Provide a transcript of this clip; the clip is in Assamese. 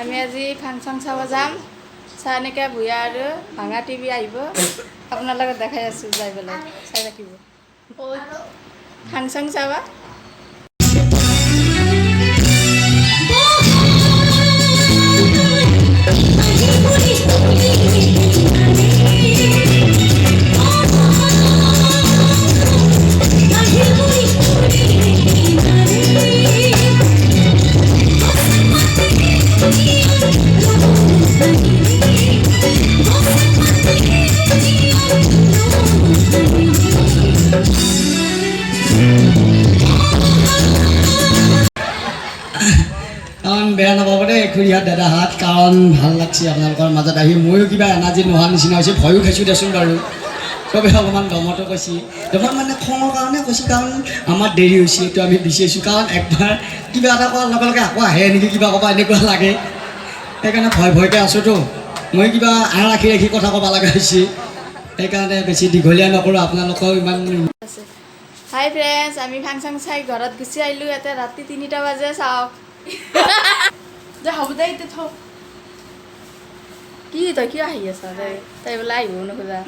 আমি আজি ফাংচন চাব যাম চানিকা ভূঞা আৰু ভাঙা টিভি আহিব আপোনাৰ লগত দেখাই আছো যাই পেলাই চাই ৰাখিব ফাংচন চাবা কাৰণ বেয়া নাপাব দেই খুৰীহাত দাদাহাত কাৰণ ভাল লাগছে আপোনালোকৰ মাজত আহি ময়ো কিবা এনাৰ্জি নোহোৱা নিচিনা হৈছে ভয়ো খাইছোঁ দেচোন বাৰু চবেই অকণমান দমতো কৈছে দমত মানে খঙৰ কাৰণে কৈছোঁ কাৰণ আমাৰ দেৰি হৈছে এইটো আমি বিচাৰিছোঁ কাৰণ একবাৰ কিবা এটা কোৱাৰ লগে লগে আকৌ আহে নেকি কিবা ক'বা এনেকুৱা লাগে সেইকাৰণে ভয়কৈ আছোঁতো মই কিবা ৰাখি কথা ক'ব লগা হৈছে সেইকাৰণে বেছি দীঘলীয়া নকৰোঁ আপোনালোকেও ইমান হাই ফ্ৰেণ্ডছ আমি ফাংচন চাই ঘৰত গুচি আহিলোঁ ইয়াতে ৰাতি 3টা বাজে চাওক যে হ'ব দে এতিয়া থ কি তই কিয় আহি আছা তাই বোলে আহিব নোখোজা